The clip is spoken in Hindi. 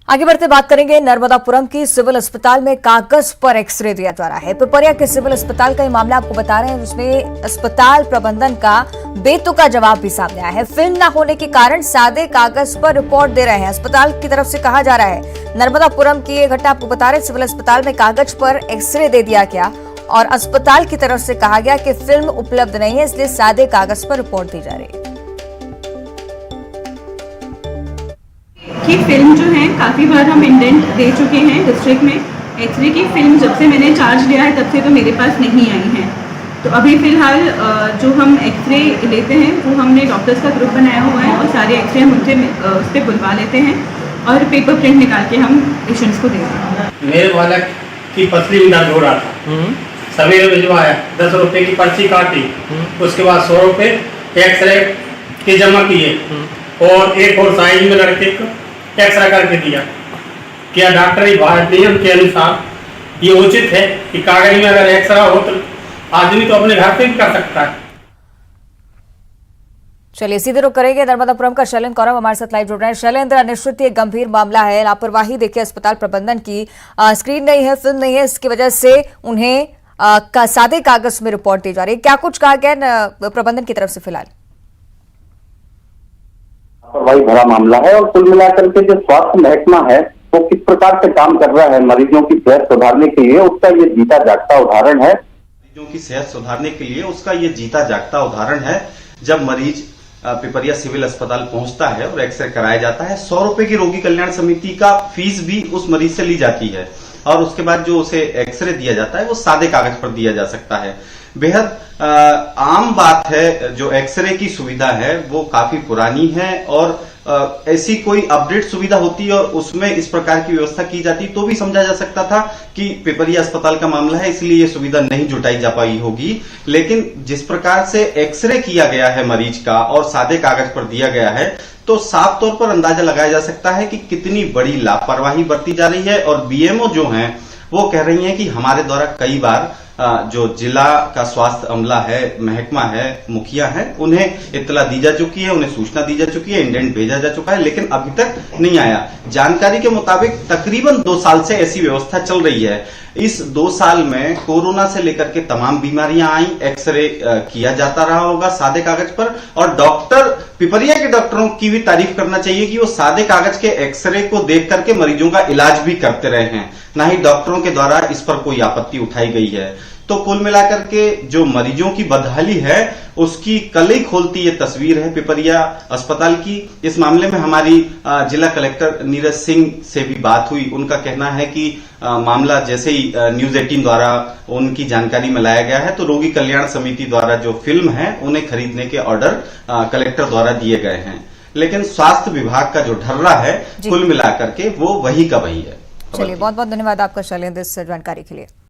आगे बढ़ते बात करेंगे नर्मदापुरम की सिविल अस्पताल में कागज पर एक्सरे दिया जा रहा है। पिपरिया के सिविल अस्पताल का ये मामला आपको बता रहे हैं, जिसमें अस्पताल प्रबंधन का बेतुका जवाब भी सामने आया है। फिल्म न होने के कारण सादे कागज पर रिपोर्ट दे रहे हैं। अस्पताल की तरफ से कहा जा रहा है, नर्मदापुरम की ये घटना आपको बता रहे हैं, सिविल अस्पताल में कागज पर एक्सरे दे दिया गया और अस्पताल की तरफ से कहा गया कि फिल्म उपलब्ध नहीं है, इसलिए सादे कागज पर रिपोर्ट दी जा रही है। की फिल्म जो है काफ़ी बार हम इंडेंट दे चुके हैं डिस्ट्रिक्ट में। एक्सरे की फिल्म जब से मैंने चार्ज लिया है तब से तो मेरे पास नहीं आई है। तो अभी फ़िलहाल जो हम एक्सरे लेते हैं वो हमने डॉक्टर्स का ग्रुप बनाया हुआ है और सारे एक्सरे हम उनसे उस पर बुलवा लेते हैं और पेपर प्रिंट निकाल के हम पेशेंट्स को देते हैं। मेरे बालक की पसली में दर्द हो रहा था, सवेरे भिजवाया, 10 रुपये की पर्ची काटी, उसके बाद 100 रुपये एक्सरे के जमा किए और एक और साइज में लड़के को एक्सरा करके दिया। क्या डॉक्टरी भारत नियम के अनुसार ये उचित है कि कागज में अगर एक्सरा हो तो आदमी तो अपने घर पे भी कर सकता है। चलिए सीधे रुख करेंगे नर्मदापुरम का शैलेंद्र कौरव हमारे साथ लाइव जुड़ रहे हैं। शैलेंद्र, निश्चित ये गंभीर मामला है, लापरवाही देखिए अस्पताल प्रबंधन की। स्क्रीन नहीं है, फिल्म नहीं है, इसकी वजह से उन्हें सादे कागज में रिपोर्ट दी जा रही है। क्या कुछ कहा गया प्रबंधन की तरफ से फिलहाल? लापरवाही भरा मामला है और कुल मिलाकर के जो स्वास्थ्य महकमा है वो किस प्रकार से काम कर रहा है मरीजों की सेहत सुधारने के लिए, उसका ये जीता जागता उदाहरण है। मरीजों की सेहत सुधारने के लिए उसका ये जीता जागता उदाहरण है। जब मरीज पिपरिया सिविल अस्पताल पहुंचता है और एक्सरे कराया जाता है, 100 रुपए की रोगी कल्याण समिति का फीस भी उस मरीज से ली जाती है और उसके बाद जो उसे एक्सरे दिया जाता है वो सादे कागज पर दिया जा सकता है। बेहद आम बात है, जो एक्सरे की सुविधा है वो काफी पुरानी है और ऐसी कोई अपडेट सुविधा होती और उसमें इस प्रकार की व्यवस्था की जाती तो भी समझा जा सकता था कि पिपरिया अस्पताल का मामला है इसलिए ये सुविधा नहीं जुटाई जा पाई होगी। लेकिन जिस प्रकार से एक्सरे किया गया है मरीज का और सादे कागज पर दिया गया है, तो साफ तौर पर अंदाजा लगाया जा सकता है कि कितनी बड़ी लापरवाही बरती जा रही है। और बीएमओ जो हैं वो कह रही हैं कि हमारे द्वारा कई बार जो जिला का स्वास्थ्य अमला है, महकमा है, मुखिया है, उन्हें इत्तला दी जा चुकी है, उन्हें सूचना दी जा चुकी है, इंडेंट भेजा जा चुका है, लेकिन अभी तक नहीं आया। जानकारी के मुताबिक तकरीबन 2 साल से ऐसी व्यवस्था चल रही है। इस 2 साल में कोरोना से लेकर के तमाम बीमारियां आई, एक्सरे किया जाता रहा होगा सादे कागज पर और डॉक्टर, पिपरिया के डॉक्टरों की भी तारीफ करना चाहिए कि वो सादे कागज के एक्सरे को देख करके मरीजों का इलाज भी करते रहे हैं, ना ही डॉक्टरों के द्वारा इस पर कोई आपत्ति उठाई गई है। तो कुल मिलाकर के जो मरीजों की बदहाली है उसकी कलई खोलती ये तस्वीर है पिपरिया अस्पताल की। इस मामले में हमारी जिला कलेक्टर नीरज सिंह से भी बात हुई। उनका कहना है कि मामला जैसे ही न्यूज 18 द्वारा उनकी जानकारी में लाया गया है तो रोगी कल्याण समिति द्वारा जो फिल्म है उन्हें खरीदने के ऑर्डर कलेक्टर द्वारा दिए गए हैं, लेकिन स्वास्थ्य विभाग का जो ढर्रा है कुल मिलाकर के वो वही का वही है। चलिए, बहुत बहुत धन्यवाद आपका शैलेंद्र इस जानकारी के लिए।